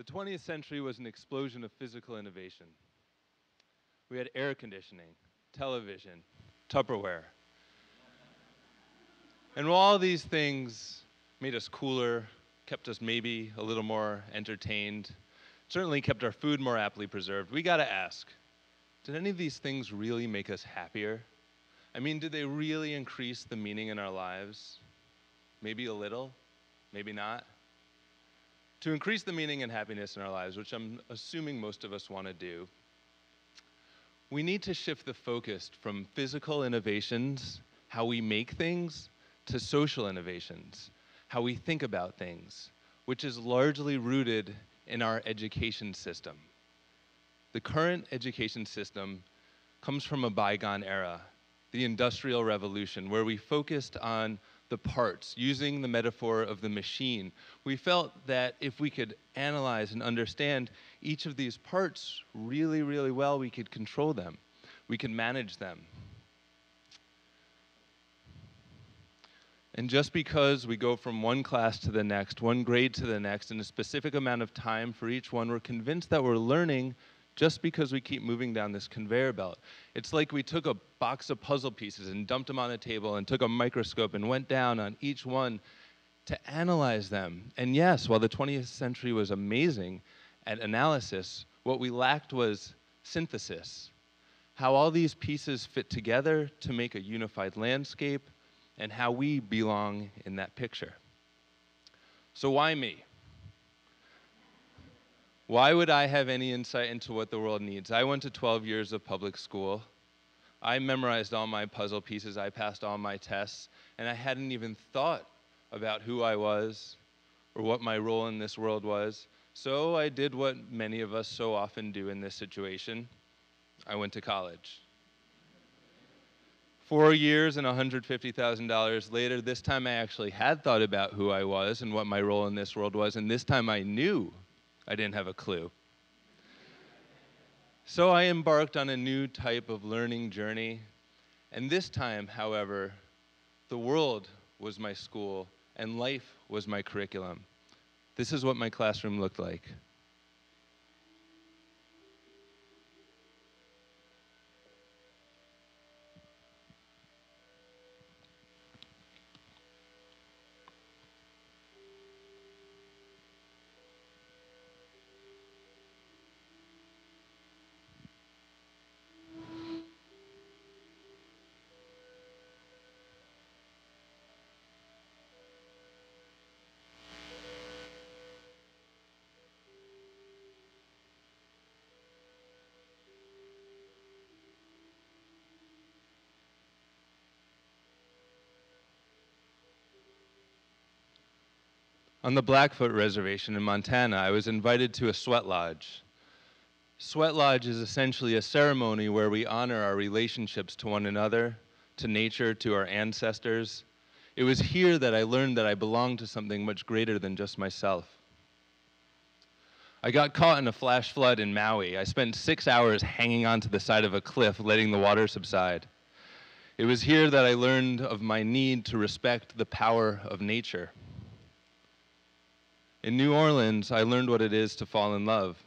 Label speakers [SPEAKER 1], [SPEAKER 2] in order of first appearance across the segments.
[SPEAKER 1] The 20th century was an explosion of physical innovation. We had air conditioning, television, Tupperware. And while all these things made us cooler, kept us maybe a little more entertained, certainly kept our food more aptly preserved, we gotta ask, did any of these things really make us happier? I mean, did they really increase the meaning in our lives? Maybe a little, maybe not. To increase the meaning and happiness in our lives, which I'm assuming most of us want to do, we need to shift the focus from physical innovations, how we make things, to social innovations, how we think about things, which is largely rooted in our education system. The current education system comes from a bygone era, the Industrial Revolution, where we focused on the parts, using the metaphor of the machine. We felt that if we could analyze and understand each of these parts really, really well, we could control them. We could manage them. And just because we go from one class to the next, one grade to the next, in a specific amount of time for each one, we're convinced that we're learning just because we keep moving down this conveyor belt. It's like we took a box of puzzle pieces and dumped them on a table and took a microscope and went down on each one to analyze them. And yes, while the 20th century was amazing at analysis, what we lacked was synthesis. How all these pieces fit together to make a unified landscape, and how we belong in that picture. So why me? Why would I have any insight into what the world needs? I went to 12 years of public school. I memorized all my puzzle pieces. I passed all my tests. And I hadn't even thought about who I was or what my role in this world was. So I did what many of us so often do in this situation. I went to college. 4 years and $150,000 later, this time I actually had thought about who I was and what my role in this world was, and this time I knew I didn't have a clue. So I embarked on a new type of learning journey, and this time, however, the world was my school and life was my curriculum. This is what my classroom looked like. On the Blackfoot Reservation in Montana, I was invited to a sweat lodge. Sweat lodge is essentially a ceremony where we honor our relationships to one another, to nature, to our ancestors. It was here that I learned that I belonged to something much greater than just myself. I got caught in a flash flood in Maui. I spent 6 hours hanging onto the side of a cliff, letting the water subside. It was here that I learned of my need to respect the power of nature. In New Orleans, I learned what it is to fall in love.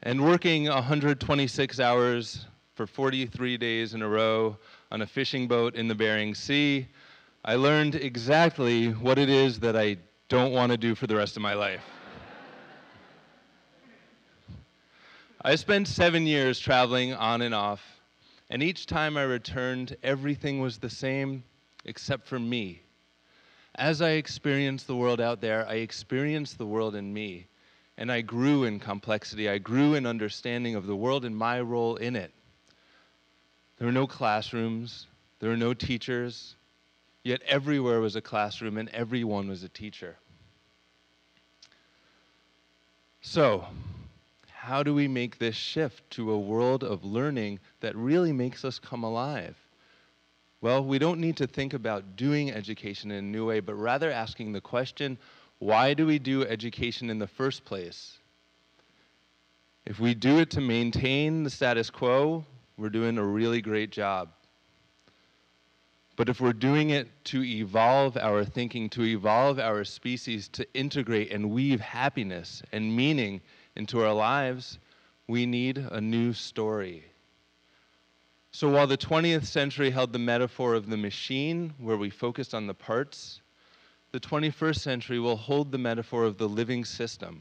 [SPEAKER 1] And working 126 hours for 43 days in a row on a fishing boat in the Bering Sea, I learned exactly what it is that I don't want to do for the rest of my life. I spent 7 years traveling on and off, and each time I returned, everything was the same except for me. As I experienced the world out there, I experienced the world in me, and I grew in complexity. I grew in understanding of the world and my role in it. There were no classrooms, there were no teachers, yet everywhere was a classroom and everyone was a teacher. So, how do we make this shift to a world of learning that really makes us come alive? Well, we don't need to think about doing education in a new way, but rather asking the question, why do we do education in the first place? If we do it to maintain the status quo, we're doing a really great job. But if we're doing it to evolve our thinking, to evolve our species, to integrate and weave happiness and meaning into our lives, we need a new story. So while the 20th century held the metaphor of the machine, where we focused on the parts, the 21st century will hold the metaphor of the living system.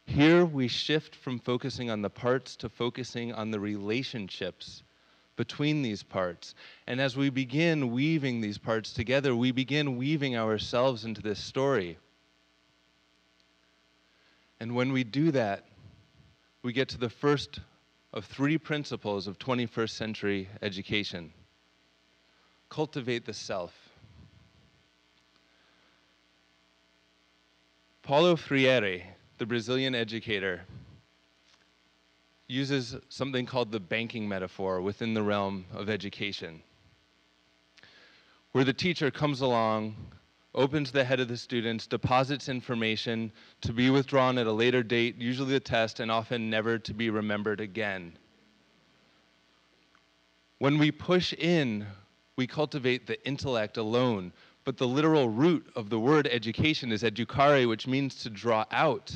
[SPEAKER 1] Here we shift from focusing on the parts to focusing on the relationships between these parts. And as we begin weaving these parts together, we begin weaving ourselves into this story. And when we do that, we get to the first of 3 principles of 21st century education. Cultivate the self. Paulo Freire, the Brazilian educator, uses something called the banking metaphor within the realm of education, where the teacher comes along, opens the head of the students, deposits information to be withdrawn at a later date, usually the test, and often never to be remembered again. When we push in, we cultivate the intellect alone, but the literal root of the word education is educare, which means to draw out.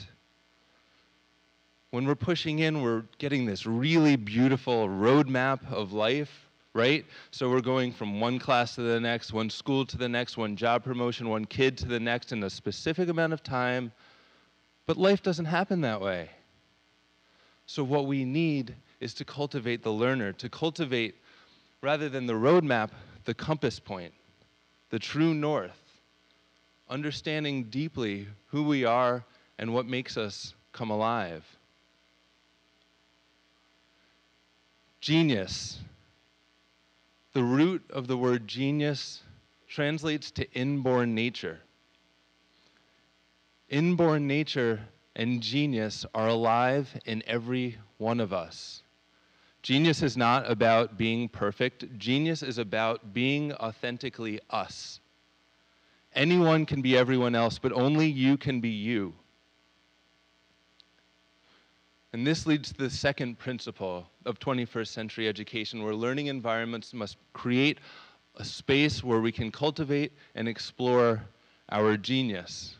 [SPEAKER 1] When we're pushing in, we're getting this really beautiful roadmap of life, right? So we're going from one class to the next, one school to the next, one job promotion, one kid to the next in a specific amount of time. But life doesn't happen that way. So what we need is to cultivate the learner, to cultivate, rather than the roadmap, the compass point, the true north, understanding deeply who we are and what makes us come alive. Genius. The root of the word genius translates to inborn nature. Inborn nature and genius are alive in every one of us. Genius is not about being perfect. Genius is about being authentically us. Anyone can be everyone else, but only you can be you. And this leads to the second principle of 21st century education, where learning environments must create a space where we can cultivate and explore our genius.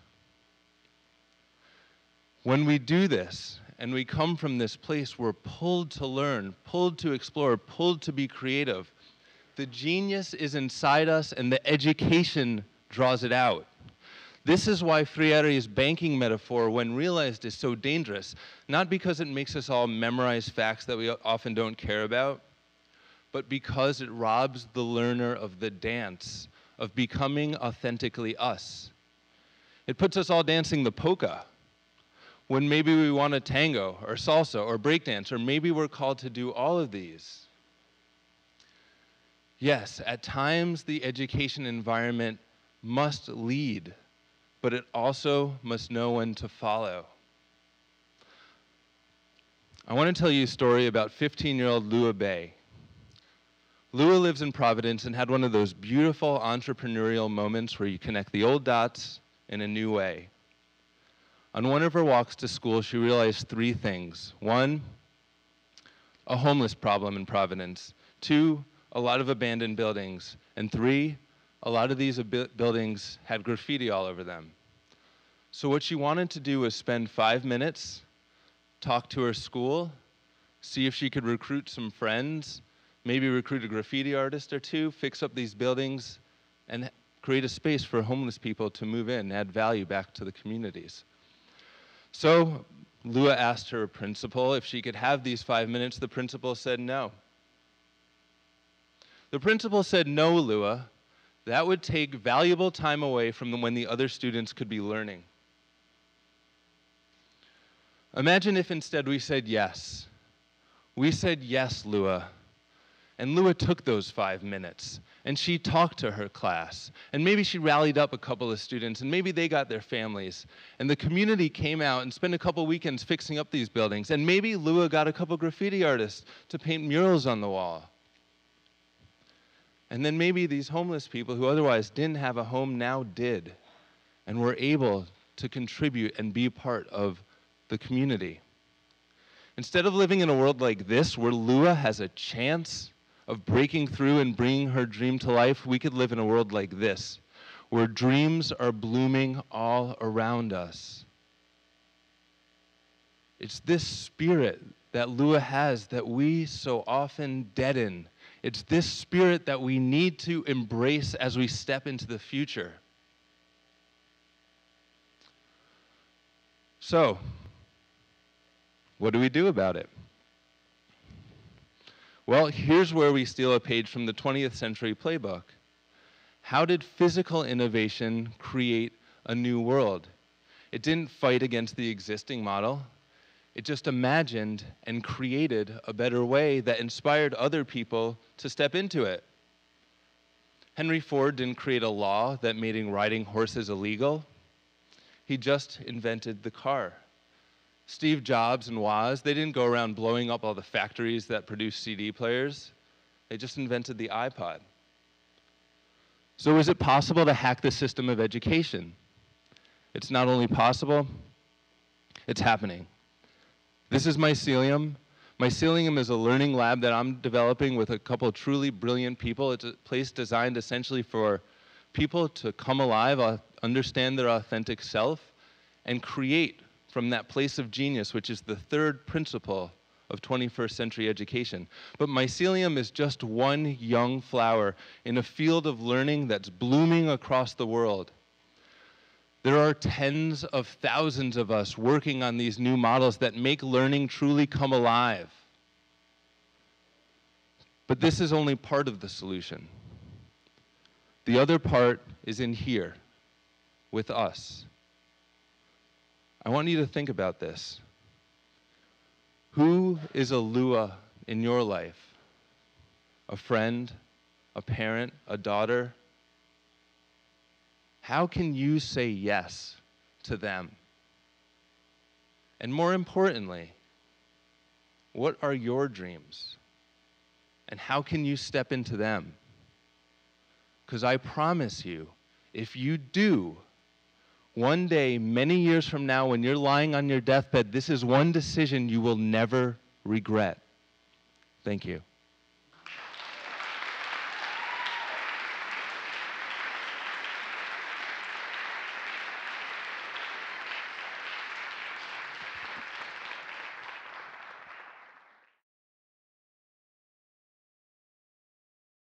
[SPEAKER 1] When we do this, and we come from this place, we're pulled to learn, pulled to explore, pulled to be creative. The genius is inside us, and the education draws it out. This is why Freire's banking metaphor, when realized, is so dangerous. Not because it makes us all memorize facts that we often don't care about, but because it robs the learner of the dance, of becoming authentically us. It puts us all dancing the polka, when maybe we want a tango, or salsa, or breakdance, or maybe we're called to do all of these. Yes, at times the education environment must lead, but it also must know when to follow. I want to tell you a story about 15-year-old Lua Bay. Lua lives in Providence and had one of those beautiful entrepreneurial moments where you connect the old dots in a new way. On one of her walks to school, she realized 3 things. 1, a homeless problem in Providence. 2, a lot of abandoned buildings. And 3, a lot of these buildings had graffiti all over them. So what she wanted to do was spend 5 minutes, talk to her school, see if she could recruit some friends, maybe recruit a graffiti artist or 2, fix up these buildings, and create a space for homeless people to move in, add value back to the communities. So Lua asked her principal if she could have these 5 minutes. The principal said no. The principal said, "No, Lua, that would take valuable time away from when the other students could be learning." Imagine if instead we said yes. We said yes, Lua. And Lua took those 5 minutes, and she talked to her class, and maybe she rallied up a couple of students, and maybe they got their families, and the community came out and spent a couple weekends fixing up these buildings, and maybe Lua got a couple graffiti artists to paint murals on the wall. And then maybe these homeless people who otherwise didn't have a home now did, and were able to contribute and be part of the community. Instead of living in a world like this, where Lua has a chance of breaking through and bringing her dream to life, we could live in a world like this, where dreams are blooming all around us. It's this spirit that Lua has that we so often deaden. It's this spirit that we need to embrace as we step into the future. So, what do we do about it? Well, here's where we steal a page from the 20th century playbook. How did physical innovation create a new world? It didn't fight against the existing model. It just imagined and created a better way that inspired other people to step into it. Henry Ford didn't create a law that made riding horses illegal. He just invented the car. Steve Jobs and Woz, they didn't go around blowing up all the factories that produce CD players. They just invented the iPod. So is it possible to hack the system of education? It's not only possible, it's happening. This is Mycelium. Mycelium is a learning lab that I'm developing with a couple of truly brilliant people. It's a place designed essentially for people to come alive, understand their authentic self, and create from that place of genius, which is the third principle of 21st century education. But Mycelium is just one young flower in a field of learning that's blooming across the world. There are tens of thousands of us working on these new models that make learning truly come alive. But this is only part of the solution. The other part is in here, with us. I want you to think about this. Who is a Lua in your life? A friend, a parent, a daughter? How can you say yes to them? And more importantly, what are your dreams? And how can you step into them? Because I promise you, if you do, one day, many years from now, when you're lying on your deathbed, this is one decision you will never regret. Thank you.